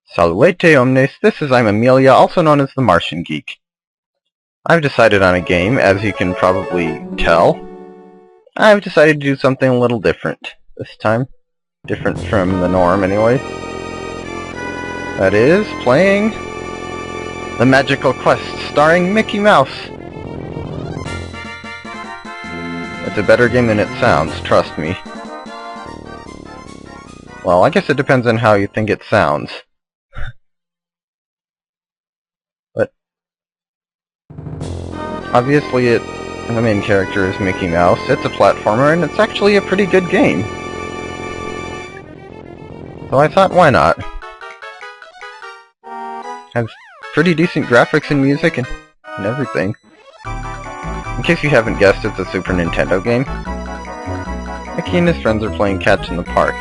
Salvete omnes, this is I'm Amelia, also known as TheMartianGeek. I've decided on a game, as you can probably tell. I've decided to do something a little different this time. Different from the norm, anyway. That is, playing The Magical Quest, starring Mickey Mouse. It's a better game than it sounds, trust me. Well, I guess it depends on how you think it sounds. But obviously the main character is Mickey Mouse. It's a platformer, and it's actually a pretty good game. So I thought, why not? Has pretty decent graphics and music and everything. In case you haven't guessed, it's a Super Nintendo game. Mickey and his friends are playing catch in the park.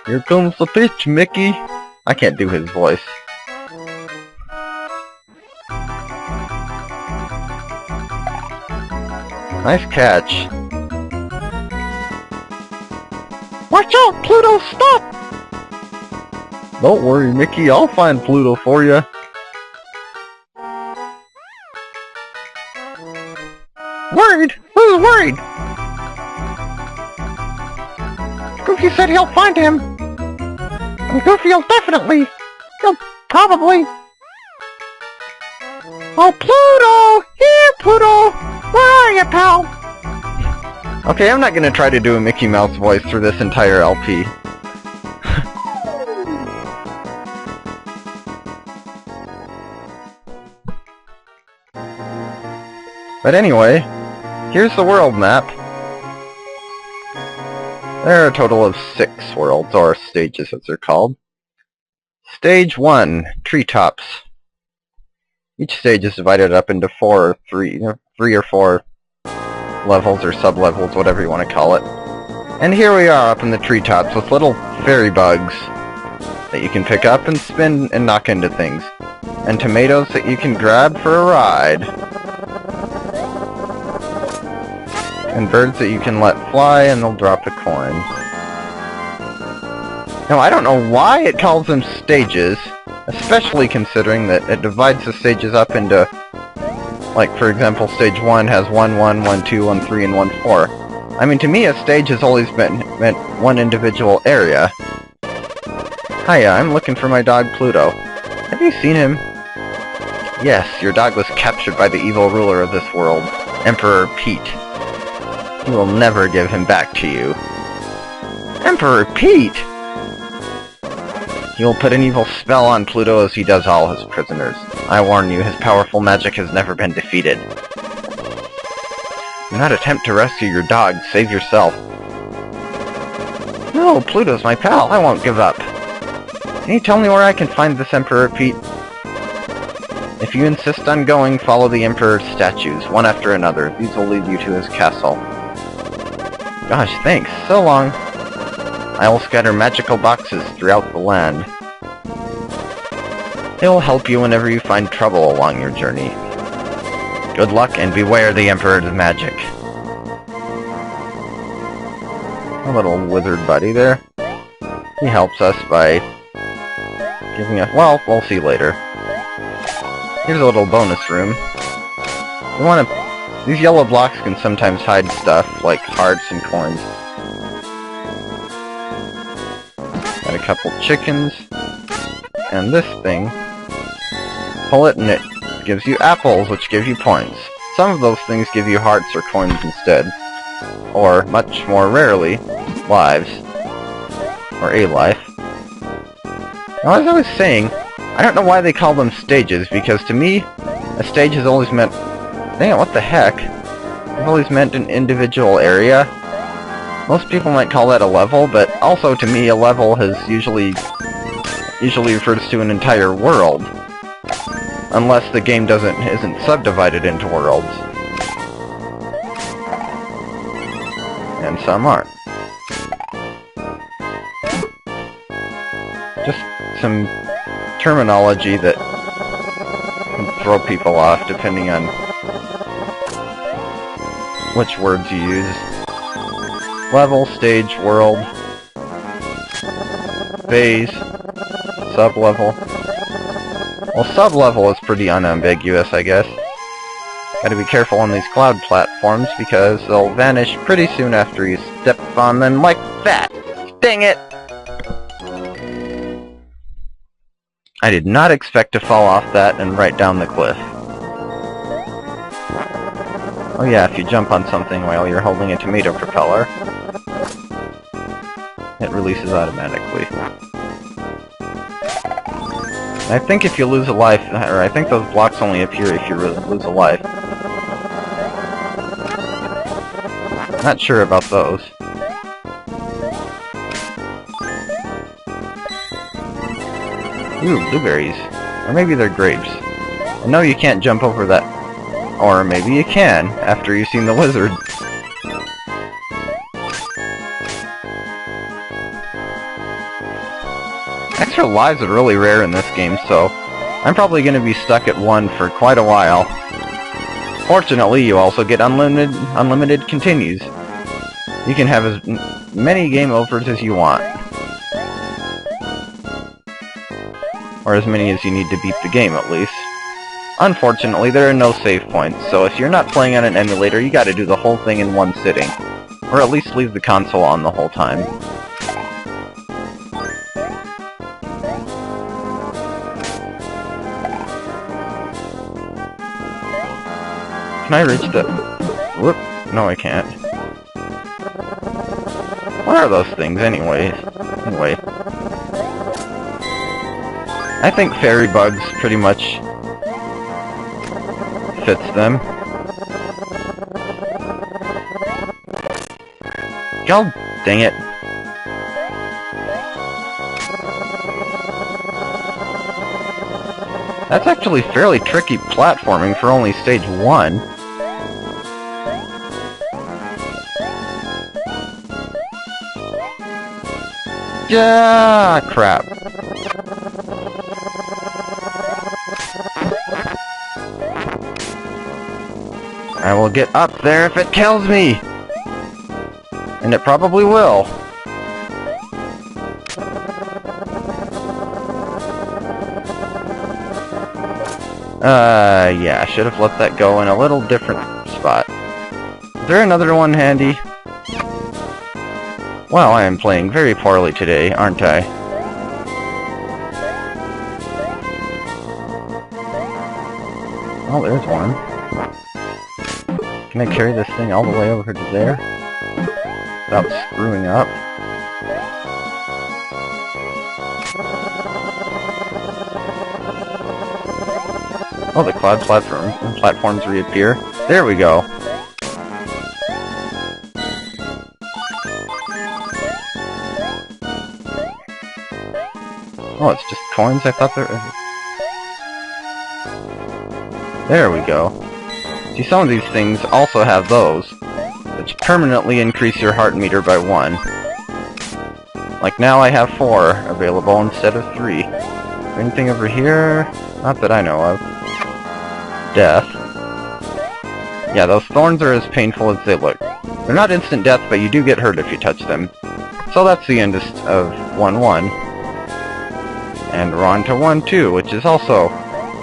Here comes the pitch, Mickey! I can't do his voice. Nice catch. Watch out, Pluto, stop! Don't worry, Mickey, I'll find Pluto for you. Worried? Who's worried? Goofy said he'll find him. And Goofy'll definitely. He'll probably. Oh, Pluto! Here, Pluto! Where are you, pal? Okay, I'm not gonna try to do a Mickey Mouse voice through this entire LP. But anyway, here's the world map. There are a total of 6 worlds, or stages as they're called. Stage 1, Treetops. Each stage is divided up into 3 or 4 levels or sub-levels, whatever you want to call it. And here we are up in the treetops with little fairy bugs that you can pick up and spin and knock into things. And tomatoes that you can grab for a ride. And birds that you can let fly and they'll drop a coin. Now, I don't know why it calls them stages, especially considering that it divides the stages up into, like, for example, stage 1 has 1, 1, 1, 2, 1, 3, and 1, 4. I mean, to me, a stage has always meant one individual area. Hiya, I'm looking for my dog Pluto. Have you seen him? Yes, your dog was captured by the evil ruler of this world, Emperor Pete. He will never give him back to you. Emperor Pete! He will put an evil spell on Pluto as he does all his prisoners. I warn you, his powerful magic has never been defeated. Do not attempt to rescue your dog, save yourself. No, Pluto's my pal, I won't give up. Can you tell me where I can find this Emperor Pete? If you insist on going, follow the Emperor's statues, one after another. These will lead you to his castle. Gosh, thanks. So long. I will scatter magical boxes throughout the land. They will help you whenever you find trouble along your journey. Good luck and beware the Emperor's magic. A little wizard buddy there. He helps us by giving us... well, we'll see later. Here's a little bonus room. You want to... these yellow blocks can sometimes hide stuff, like hearts and coins. Got a couple chickens. And this thing. Pull it and it gives you apples, which give you points. Some of those things give you hearts or coins instead. Or, much more rarely, lives. Or a life. Now, as I was saying, I don't know why they call them stages, because to me, a stage has always meant... dang it, what the heck? It's always meant an individual area. Most people might call that a level, but also to me a level has usually refers to an entire world. Unless the game isn't subdivided into worlds. And some aren't. Just some terminology that can throw people off depending on which words you use. Level, stage, world, phase, Sub-level. Well, sub-level is pretty unambiguous, I guess. Gotta be careful on these cloud platforms, because they'll vanish pretty soon after you step on them like that! Dang it! I did not expect to fall off that and right down the cliff. Oh yeah, if you jump on something while you're holding a tomato propeller, it releases automatically. I think if you lose a life, or I think those blocks only appear if you lose a life. Not sure about those. Ooh, blueberries. Or maybe they're grapes. I know you can't jump over that. Or maybe you can, after you've seen the wizard. Extra lives are really rare in this game, so I'm probably going to be stuck at 1 for quite a while. Fortunately, you also get unlimited continues. You can have as many game overs as you want. Or as many as you need to beat the game, at least. Unfortunately, there are no save points, so if you're not playing on an emulator, you gotta do the whole thing in one sitting. Or at least leave the console on the whole time. Can I reach the... Whoop. No, I can't. What are those things, anyways? Anyway. I think fairy bugs pretty much fits them. God dang it. That's actually fairly tricky platforming for only stage 1. Yeah, crap. I will get up there if it kills me! And it probably will. Yeah, I should have let that go in a little different spot. Is there another one handy? Wow, I am playing very poorly today, aren't I? Oh, there's one. Can I carry this thing all the way over to there? Without screwing up? Oh, the cloud platforms reappear. There we go. Oh, it's just coins? I thought there we go. See, some of these things also have those, which permanently increase your heart meter by 1. Like now I have 4 available instead of 3. Anything over here? Not that I know of. Death. Yeah, those thorns are as painful as they look. They're not instant death, but you do get hurt if you touch them. So that's the end of 1-1. And we're on to 1-2, which is also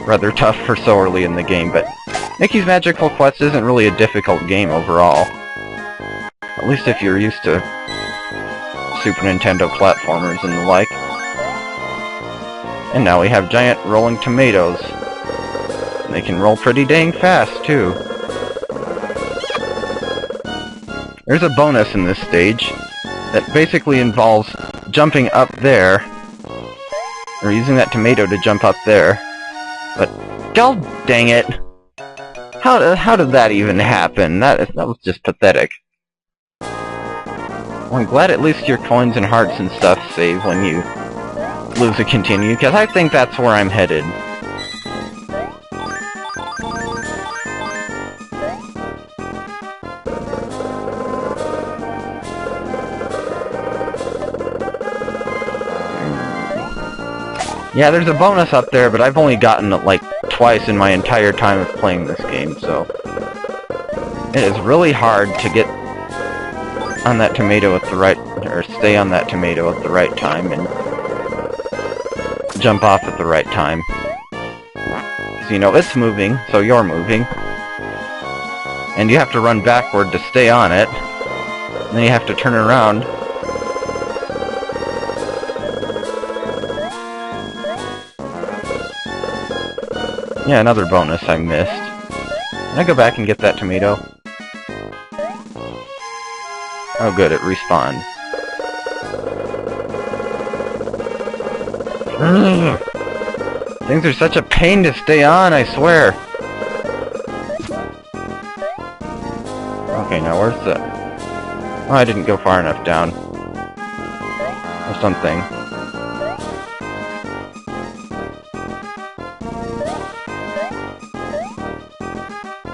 rather tough for so early in the game, but Mickey's Magical Quest isn't really a difficult game overall. At least if you're used to Super Nintendo platformers and the like. And now we have giant rolling tomatoes. They can roll pretty dang fast, too. There's a bonus in this stage that basically involves jumping up there, or using that tomato to jump up there. But, god dang it! How did that even happen? That was just pathetic. Well, I'm glad at least your coins and hearts and stuff save when you lose a continue, because I think that's where I'm headed. Yeah, there's a bonus up there, but I've only gotten it like twice in my entire time of playing this game, so it is really hard to get on that tomato at the right, or stay on that tomato at the right time and jump off at the right time. Because, you know, it's moving, so you're moving. And you have to run backward to stay on it. And then you have to turn around. Yeah, another bonus I missed. Can I go back and get that tomato? Oh good, it respawned. Things are such a pain to stay on, I swear. Okay, now where's the... Oh, I didn't go far enough down. Or something.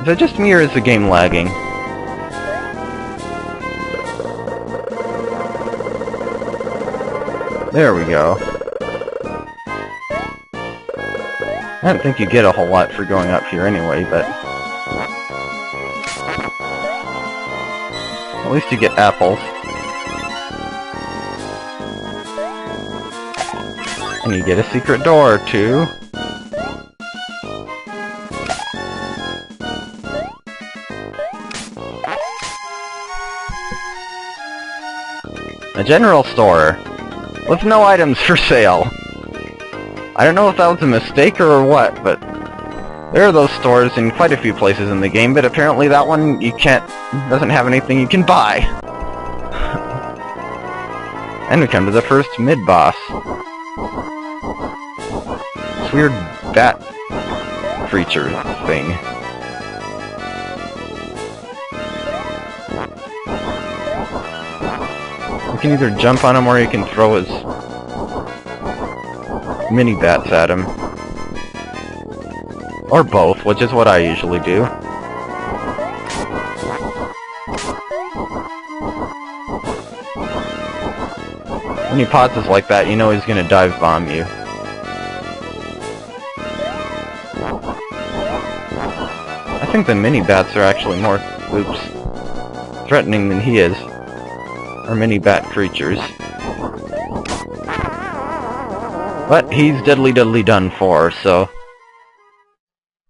Is it just me or is the game lagging? There we go. I don't think you get a whole lot for going up here anyway, but... At least you get apples. And you get a secret door or two. A general store with no items for sale. I don't know if that was a mistake or what, but there are those stores in quite a few places in the game, but apparently that one doesn't have anything you can buy. And we come to the first mid-boss. This weird bat creature thing. You can either jump on him or you can throw his mini bats at him. Or both, which is what I usually do. When he pauses like that, you know he's gonna dive bomb you. I think the mini bats are actually more, threatening than he is. Or mini bat creatures. But he's deadly done for, so...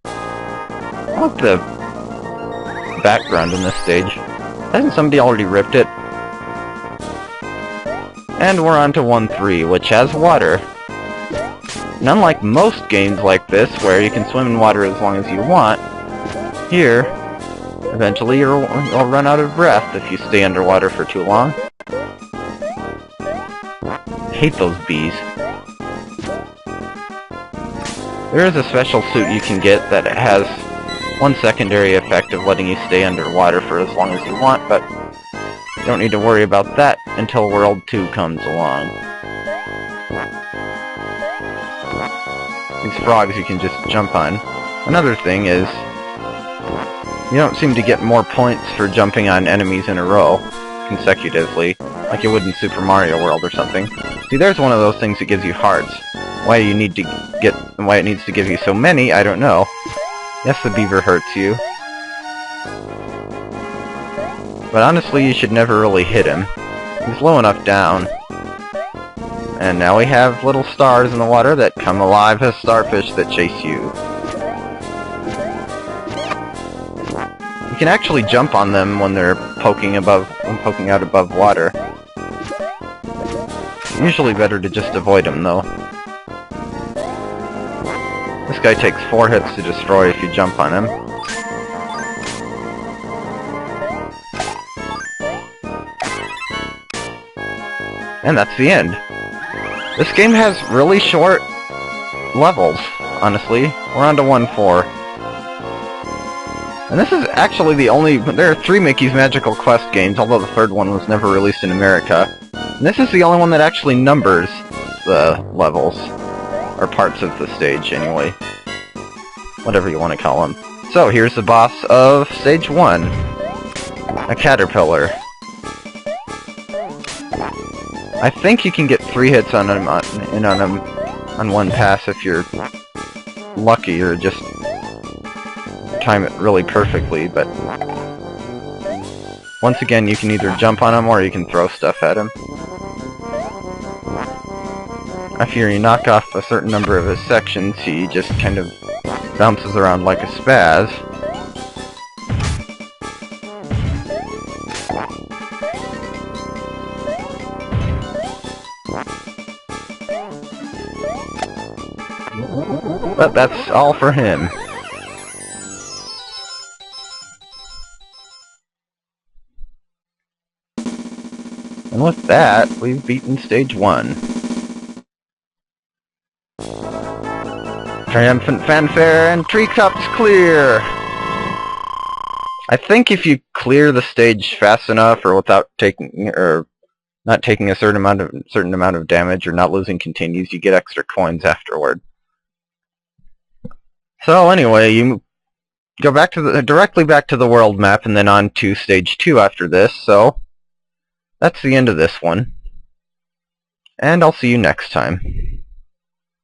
I like the background in this stage. Hasn't somebody already ripped it? And we're on to 1-3, which has water. And unlike most games like this, where you can swim in water as long as you want, here, eventually you'll run out of breath if you stay underwater for too long. I hate those bees. There is a special suit you can get that has one secondary effect of letting you stay underwater for as long as you want, but you don't need to worry about that until World 2 comes along. These frogs you can just jump on. Another thing is, you don't seem to get more points for jumping on enemies in a row, consecutively, like you would in Super Mario World or something. See, there's one of those things that gives you hearts. Why it needs to give you so many, I don't know. Yes, the beaver hurts you. But honestly, you should never really hit him. He's low enough down. And now we have little stars in the water that come alive as starfish that chase you. You can actually jump on them when they're poking out above water. Usually better to just avoid them, though. This guy takes 4 hits to destroy if you jump on him. And that's the end. This game has really short levels, honestly. We're on to 1-4. And this is actually the only... There are 3 Mickey's Magical Quest games, although the third one was never released in America. And this is the only one that actually numbers the levels. Or parts of the stage, anyway. Whatever you want to call them. So, here's the boss of Stage 1. A caterpillar. I think you can get 3 hits on him on one pass if you're lucky, or just time it really perfectly, but... Once again, you can either jump on him or you can throw stuff at him. After you knock off a certain number of his sections, he just kind of bounces around like a spaz. But that's all for him. And with that, we've beaten stage 1. Triumphant fanfare and Treetops clear! I think if you clear the stage fast enough, or without taking, or not taking a certain amount of damage, or not losing continues, you get extra coins afterward. So anyway, you go back to directly back to the world map, and then on to stage 2 after this. So that's the end of this one, and I'll see you next time.